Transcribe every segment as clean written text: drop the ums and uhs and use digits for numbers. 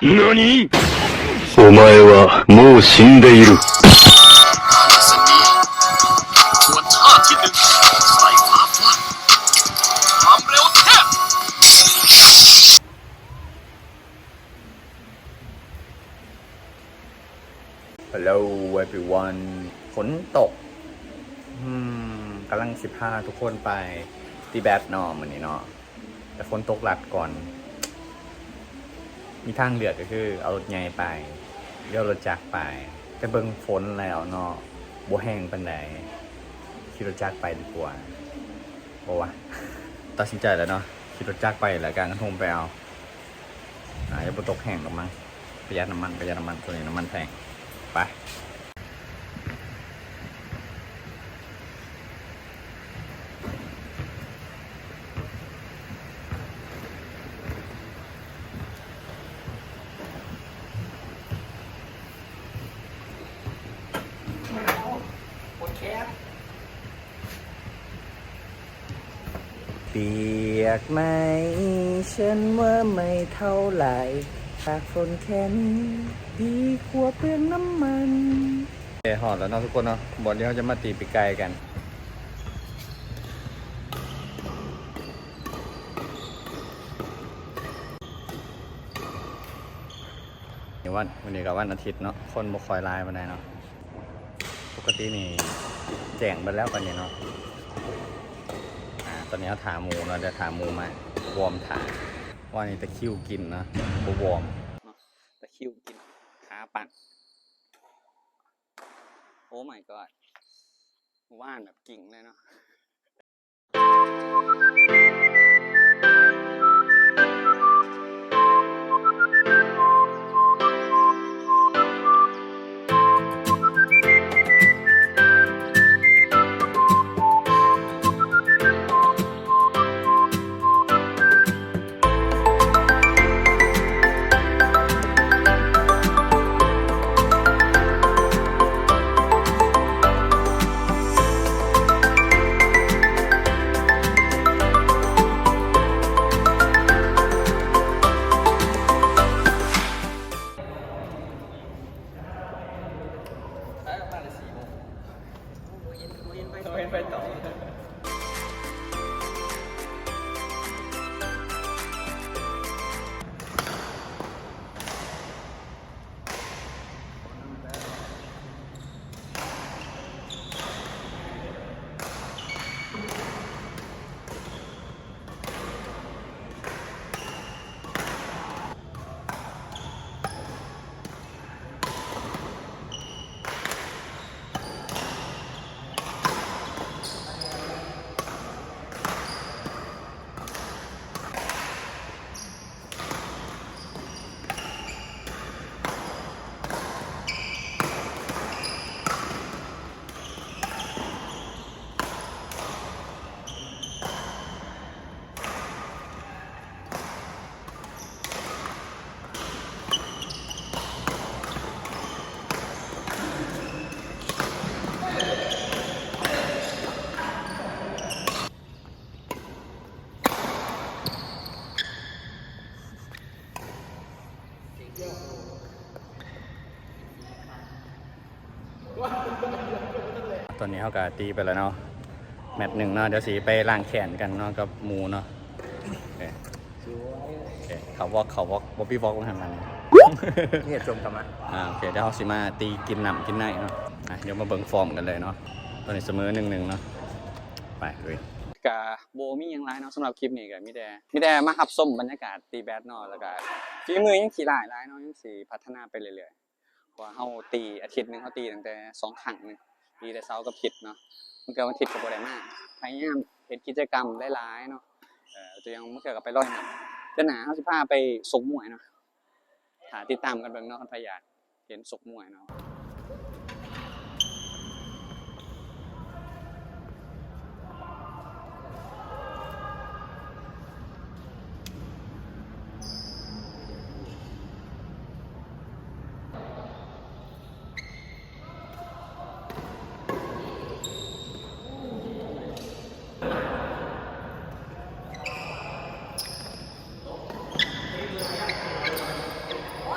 何？お前はもう死んでいる。ส่วนท่าที่หนึ่งสายฟ้าฟาดความเร็วเทพ Hello everyone ฝนตกกำลัง15ทุกคนไปที่แบดนอมวันนี้เนาะแต่ฝนตกหลัดก่อนมีทางเลือกก็คือเอารถใหญ่ไปเดี๋ยวรถจักรไปแต่เบิ่งฝนแล้วเนาะบ่แห้งปานใดขี่รถจักรไปดีกว่าบ่วะตัดสินใจแล้วเนาะขี่รถจักรไปแล้วกันกันทงไปเอาอย่าบ่ตกแห้งหรอกมั้งประหยัดน้ำมันตัวนี้น้ำมันแพงไปเปียกไหมฉันว่าไม่เท่าไหร่ตากฝนแค่นี้ดีกว่าเปลืองน้ำมันหอดแล้วเนาะทุกคนเนาะบอลที่เขาจะมาตีปีกไก่กันวันนี้กับวันอาทิตย์เนาะคนบ่คอยไลน์มาได้เนาะปกตินี่แจ้งไปแล้วกันเนี่ยเนาะตอนนี้เขาถามหมูเราจะถามหมูมาวอร์มถามว่านี่ตะคิวกินนะบวอร์มตะคิวกินขาปั่นโอ้ my god ว่านแบบกิ่งเลยเนาะไปต่อตอนนี้เขาก็ตีไปแล้วเนาะแมตช์หนึ่งเนาะเดี๋ยวสีไปล้างแขนกันเนาะกับหมูเนาะเขาวอกบ๊อบบี้วอกต้องทำมันนี่เหตุชมกันมาโอเคเดี๋ยวเขาสิมาตีกินหนำกินในเนาะเดี๋ยวมาเบิ่งฟอร์มกันเลยเนาะตอนนี้เสมอ1-1เนาะไปเลยกะโบมียังไรเนาะสำหรับคลิปนี้ก็มีแต่มาหับส้มบรรยากาศตีแบดเนาะแล้วก็ฝีมือยังขี่หลายเนาะยังสีพัฒนาไปเรื่อยๆเพราะเขาตีอาทิตย์นึงเขาตีตั้งแต่2 ครั้งนึงตีแต่เช้ากับผิดเนาะมันเกิดวันอาทิตย์กับโบได้มากพยายามเห็นกิจกรรมได้หลายเนาะจะยังไม่เกี่ยวกับไปร้อยนะเดือนหน้าเขาสิพาไปสกมวยเนาะหาติดตามกันเบิ่งเนาะคันพยานเห็นสกมวยเนาะ เ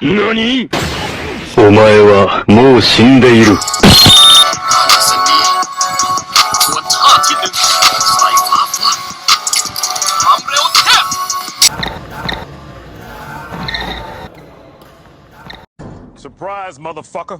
何お前はもう死んでいる。เส้นนี้ทวนท่าที่หนึ่งสายฟ้าฟาดความเร็วเทพ Surprise, motherfucker.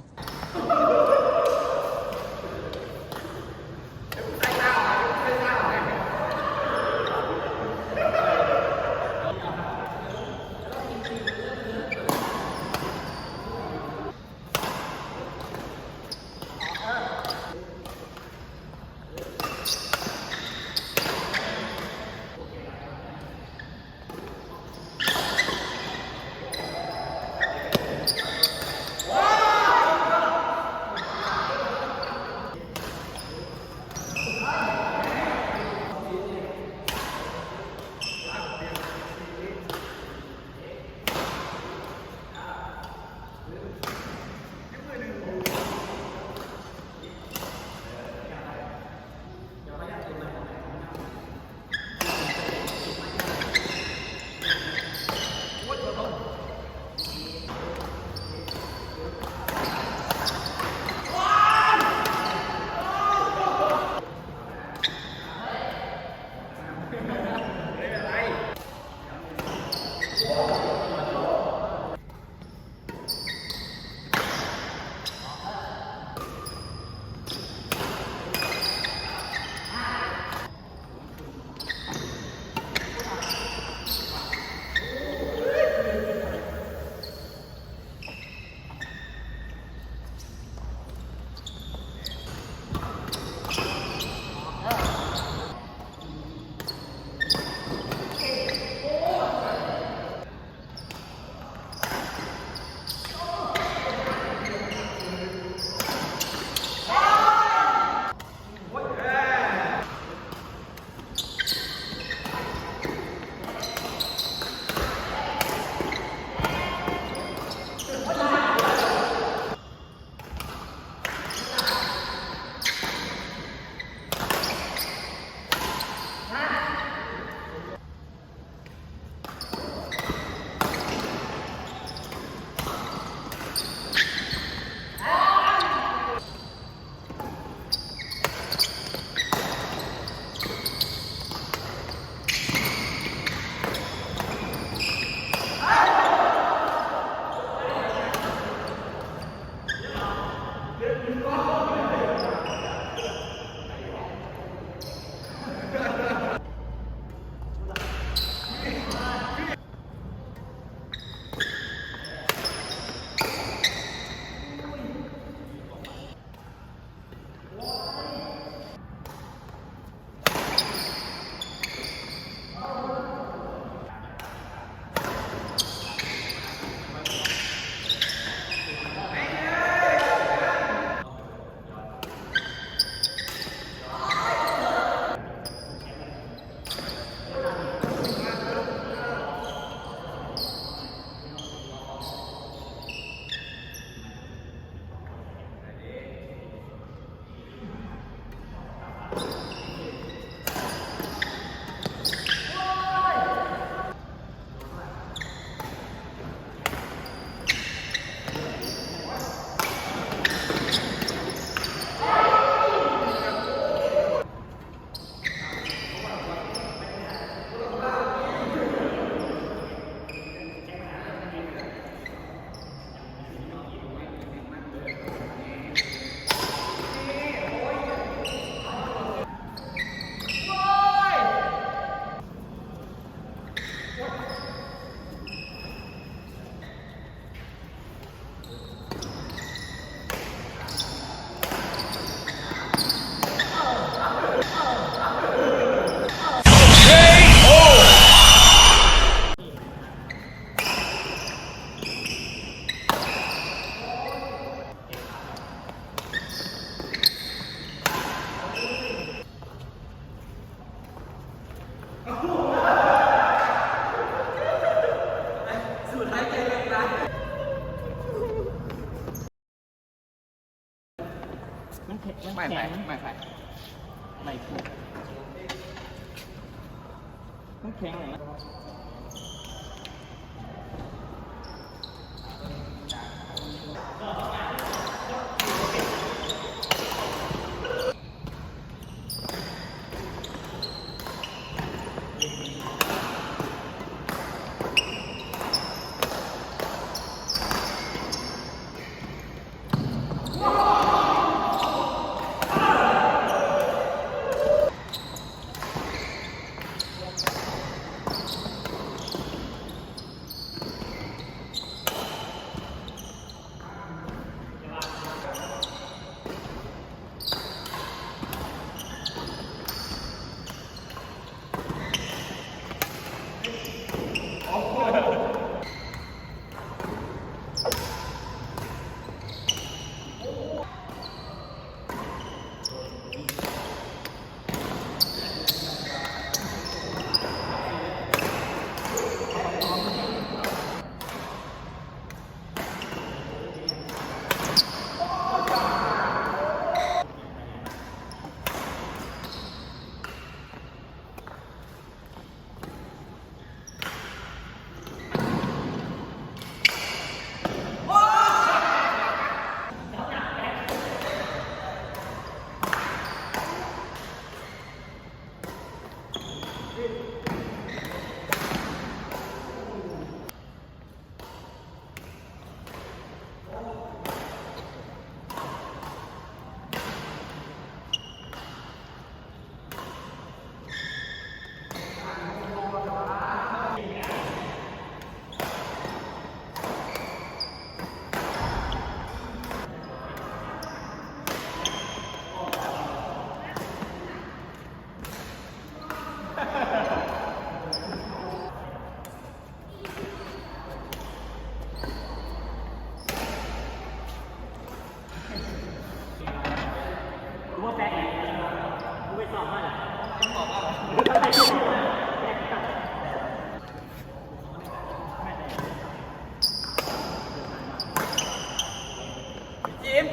แข็งเลยนะ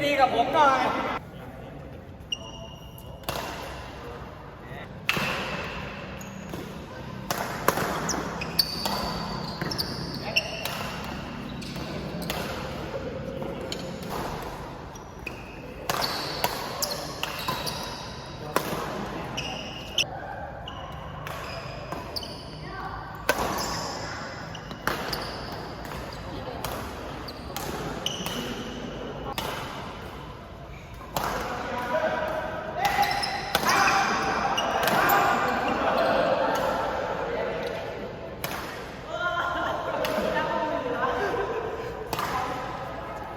ตีกับผมหน่อย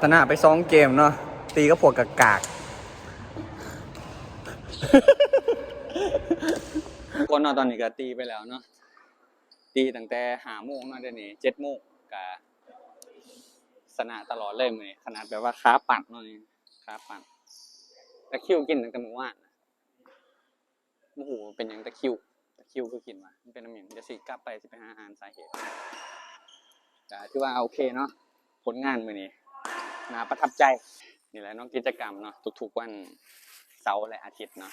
ตนาไป2 เกมเนาะตีก็พวกกากคนเนาะตอนนี้ก็ตีไปแล้วเนาะตีตั้งแต่5 โมงเนาะเดี๋ยวนี้7 โมงก็สนะตลอดเลยมื้อนี้ขนาดแบบว่าขาปั่นเนาะนี่ขาปั่นตะคริวกินตั้งแต่เมื่อวานโอ้โหเป็นหยังตะคริวคือกินมามันเป็นน้ำหยังจะสิกลับไปสิไปหาอ่านสาเหตุก็ถือว่าโอเคเนาะผลงานมื้อนี้น่าประทับใจนี่แหละเนาะกิจกรรมเนาะทุกๆวันเสาร์และอาทิตย์เนาะ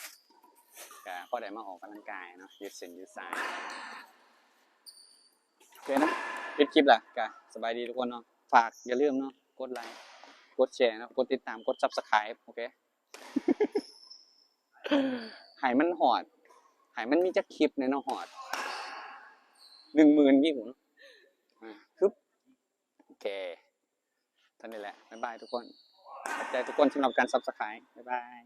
ก็พอได้มาออกกำลังกายเนาะยืดเส้นยืดสายโอเคนะปิดคลิปละก็สบายดีทุกคนเนาะฝากอย่าลืมเนาะกดไลค์กดแชร์นะกดติดตามกด Subscribe โอเค ให้มันฮอดให้มันมีจักคลิปในเนาะฮอด 10,000 วิวเนาะปึ๊บโอเคท่านนี้แหละบ๊ายบายทุกคนขอบใจทุกคนสำหรับการ Subscribe บ๊ายบาย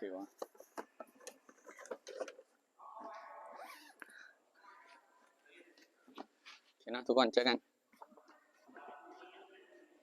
ถือว่าโอเคนะทุกคนเจอกัน